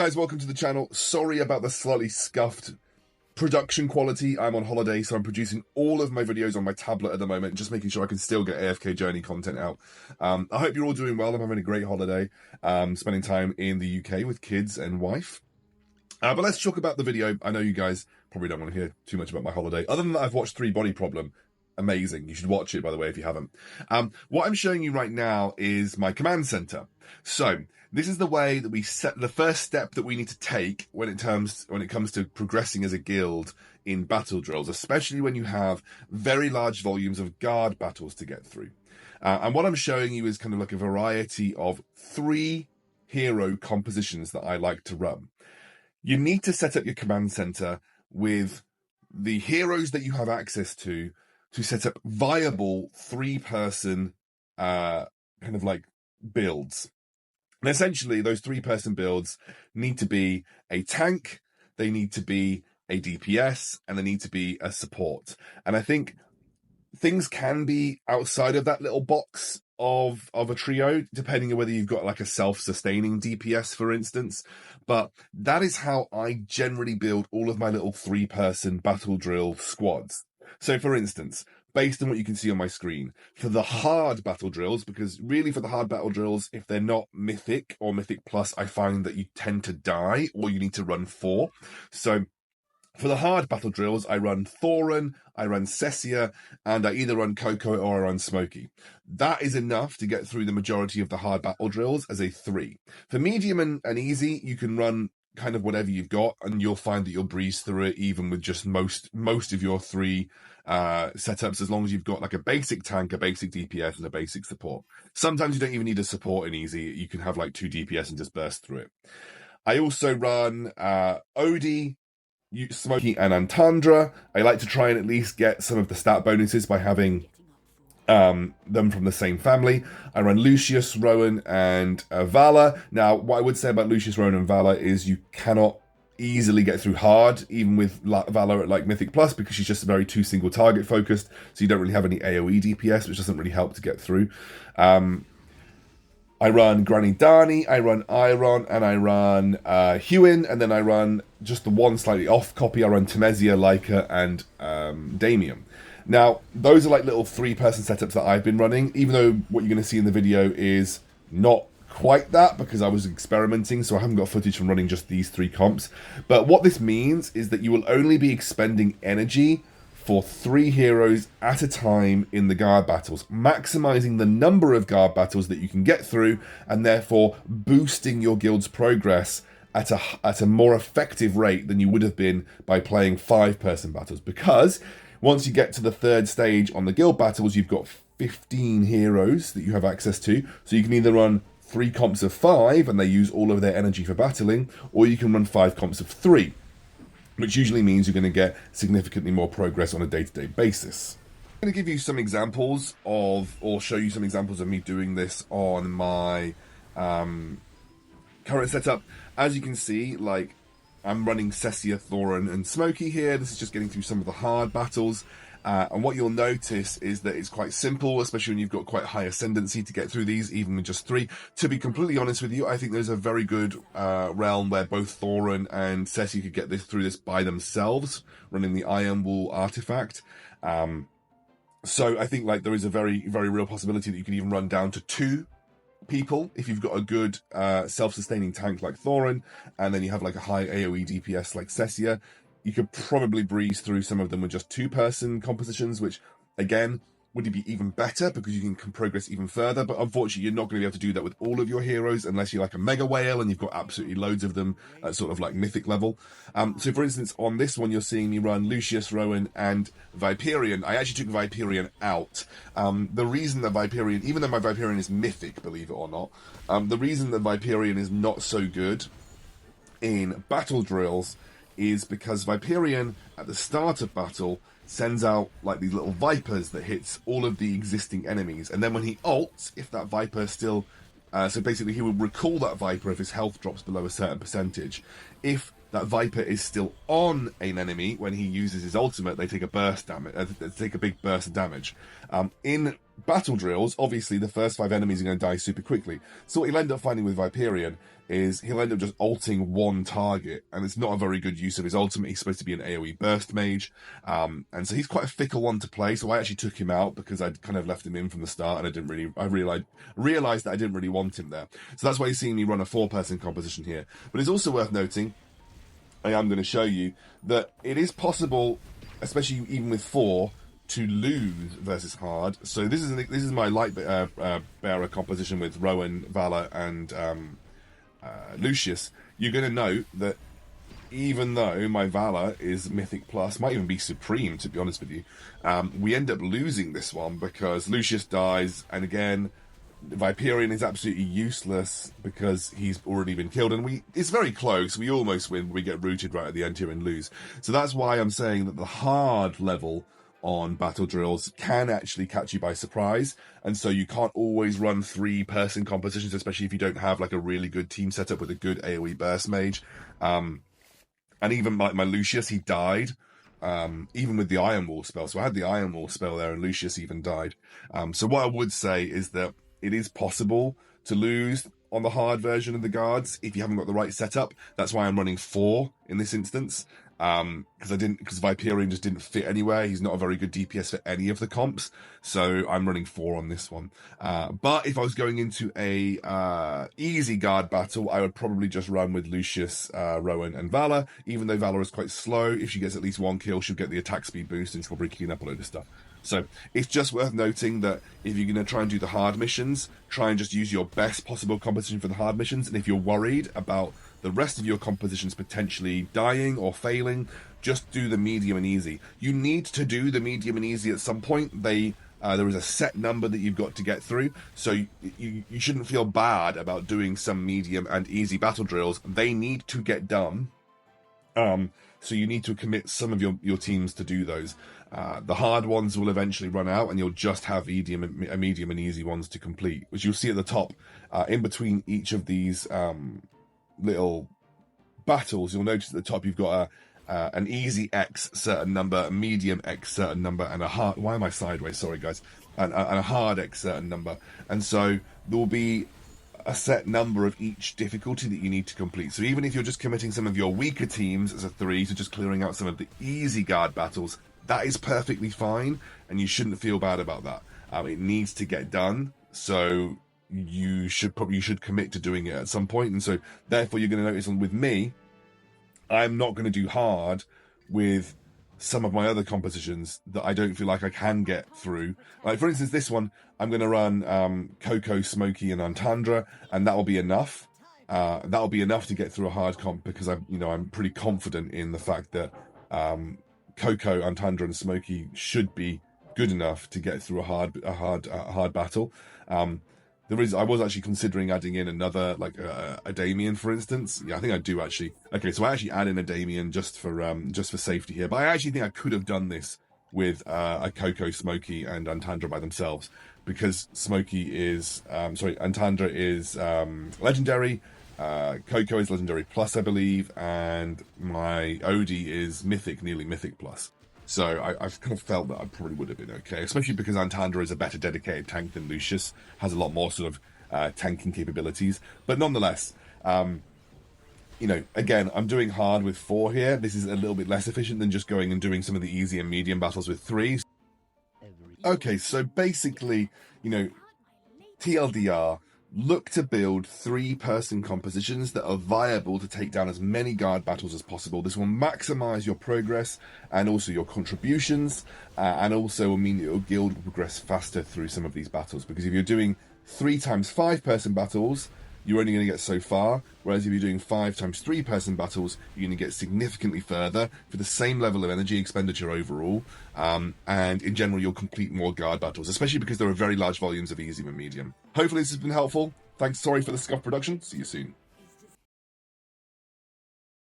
Guys, welcome to the channel. Sorry about the slightly scuffed production quality. I'm on holiday, so I'm producing all of my videos on my tablet at the moment, just making sure I can still get AFK Journey content out. I hope you're all doing well. I'm having a great holiday, spending time in the UK with kids and wife. But let's talk about the video. I know you guys probably don't want to hear too much about my holiday. Other than that, I've watched 3 Body Problem. Amazing. You should watch it, by the way, if you haven't. What I'm showing you right now is my command center. So this is the way that we set the first step that we need to take when it comes to progressing as a guild in battle drills, especially when you have very large volumes of guard battles to get through. And what I'm showing you is kind of like a variety of 3 hero compositions that I like to run. You need to set up your command center with the heroes that you have access to set up viable 3-person kind of like builds. And essentially, those 3-person builds need to be a tank, they need to be a DPS, and they need to be a support. And I think things can be outside of that little box of a trio, depending on whether you've got like a self-sustaining DPS, for instance. But that is how I generally build all of my little 3-person battle drill squads. So, for instance, based on what you can see on my screen, for the hard battle drills, because really for the hard battle drills, if they're not Mythic or Mythic Plus, I find that you tend to die or you need to run 4. So for the hard battle drills, I run Thorin, I run Cessia, and I either run Coco or I run Smokey. That is enough to get through the majority of the hard battle drills as a 3. For medium and easy, you can run kind of whatever you've got, and you'll find that you'll breeze through it even with just most of your 3 setups, as long as you've got like a basic tank, a basic DPS, and a basic support. Sometimes you don't even need a support in easy. You can have like 2 DPS and just burst through it. I also run Odie, Smokey, and Antandra. I like to try and at least get some of the stat bonuses by having them from the same family. I run Lucius, Rowan, and Vala. Now, what I would say about Lucius, Rowan, and Vala is you cannot easily get through hard, even with Vala at like Mythic Plus, because she's just very 2 single target focused, so you don't really have any AoE DPS, which doesn't really help to get through. I run Granny Dani, I run Iron, and I run Hewin, and then I run just the one slightly off copy. I run Temezia, Leica, and Damien. Now, those are like little 3-person setups that I've been running, even though what you're going to see in the video is not quite that, because I was experimenting, so I haven't got footage from running just these 3 comps. But what this means is that you will only be expending energy for 3 heroes at a time in the guard battles, maximizing the number of guard battles that you can get through, and therefore boosting your guild's progress at a more effective rate than you would have been by playing 5-person battles. Because once you get to the 3rd stage on the guild battles, you've got 15 heroes that you have access to, so you can either run 3 comps of 5 and they use all of their energy for battling, or you can run 5 comps of 3, which usually means you're going to get significantly more progress on a day-to-day basis. I'm going to give you some examples of, or show you some examples of me doing this on my current setup. As you can see, like, I'm running Cessia, Thorin, and Smokey here. This is just getting through some of the hard battles. And what you'll notice is that it's quite simple, especially when you've got quite high ascendancy to get through these, even with just 3. To be completely honest with you, I think there's a very good realm where both Thorin and Cessia could get through this by themselves, running the Iron Wool artifact. So I think like there is a very, very real possibility that you can even run down to 2 people if you've got a good self-sustaining tank like Thorin, and then you have like a high AoE DPS like Cessia. You could probably breeze through some of them with just 2-person compositions, which, again, would be even better because you can progress even further. But unfortunately, you're not going to be able to do that with all of your heroes unless you're like a Mega Whale and you've got absolutely loads of them at sort of like Mythic level. So, for instance, on this one, you're seeing me run Lucius, Rowan, and Viperion. I actually took Viperion out. The reason that Viperion, even though my Viperion is Mythic, believe it or not, the reason that Viperion is not so good in battle drills is because Viperion, at the start of battle, sends out like these little vipers that hits all of the existing enemies. And then when he ults, if that viper still... so basically he will recall that viper if his health drops below a certain percentage. If that viper is still on an enemy when he uses his ultimate, they take a burst damage. They take a big burst of damage. In battle drills, obviously the first 5 enemies are going to die super quickly. So what you'll end up finding with Viperion is he'll end up just ulting one target, and it's not a very good use of his ultimate. He's supposed to be an AoE burst mage, and so he's quite a fickle one to play. So I actually took him out because I'd kind of left him in from the start, and I realized that I didn't really want him there. So that's why you're seeing me run a 4-person composition here. But it's also worth noting, I am going to show you that it is possible, especially even with 4, to lose versus hard. So this is my light bearer composition with Rowan, Valor, and Lucius. You're going to note that even though my Valor is Mythic Plus, might even be Supreme, to be honest with you, we end up losing this one because Lucius dies, and again, Viperian is absolutely useless because he's already been killed, and it's very close. We almost win. We get rooted right at the end here and lose. So that's why I'm saying that the hard level on battle drills can actually catch you by surprise, and so you can't always run 3-person compositions, especially if you don't have like a really good team setup with a good AoE burst mage. And even like my Lucius, he died even with the Iron Wall spell. So I had the Iron Wall spell there, and Lucius even died. So what I would say is that it is possible to lose on the hard version of the guards if you haven't got the right setup. That's why I'm running 4 in this instance. Because Viperian just didn't fit anywhere. He's not a very good DPS for any of the comps, so I'm running 4 on this one. But if I was going into a easy guard battle, I would probably just run with Lucius, Rowan, and Valor. Even though Valor is quite slow, if she gets at least 1 kill, she'll get the attack speed boost, and she'll probably clean up a load of stuff. So it's just worth noting that if you're going to try and do the hard missions, try and just use your best possible composition for the hard missions. And if you're worried about the rest of your compositions potentially dying or failing, just do the medium and easy. You need to do the medium and easy at some point. There is a set number that you've got to get through, so you shouldn't feel bad about doing some medium and easy battle drills. They need to get done. So you need to commit some of your teams to do those. The hard ones will eventually run out, and you'll just have medium and easy ones to complete, which you'll see at the top. In between each of these little battles, you'll notice at the top you've got an easy X certain number, a medium X certain number, and a hard... Why am I sideways? Sorry, guys. And a hard X certain number. And so there will be a set number of each difficulty that you need to complete. So even if you're just committing some of your weaker teams as a 3 to just clearing out some of the easy guard battles, that is perfectly fine, and you shouldn't feel bad about that. It needs to get done, so you should commit to doing it at some point. And so therefore you're going to notice with me, I'm not going to do hard with some of my other compositions that I don't feel like I can get through. Like for instance, this one, I'm going to run Coco, Smokey, and Antandra, and that will be enough. That'll be enough to get through a hard comp, because I'm pretty confident in the fact that Coco, Antandra, and Smokey should be good enough to get through a hard battle. I was actually considering adding in another, like a Damien, for instance. Yeah, I think I do actually. Okay, so I actually add in a Damien just for safety here. But I actually think I could have done this with a Coco, Smokey, and Antandra by themselves, because Antandra is legendary. Coco is legendary plus, I believe, and my Odie is mythic, nearly mythic plus. So I've kind of felt that I probably would have been okay, especially because Antandra is a better dedicated tank than Lucius, has a lot more sort of tanking capabilities. But nonetheless, again, I'm doing hard with 4 here. This is a little bit less efficient than just going and doing some of the easy and medium battles with 3. Okay, so basically, TLDR, look to build 3-person compositions that are viable to take down as many guard battles as possible. This will maximize your progress and also your contributions, and also will mean that your guild will progress faster through some of these battles. Because if you're doing 3 times 5-person battles, you're only going to get so far, whereas if you're doing 5 times 3-person battles, you're going to get significantly further for the same level of energy expenditure overall, and in general you'll complete more guard battles, especially because there are very large volumes of easy and medium. Hopefully this has been helpful. Thanks, sorry for the scuff production, see you soon.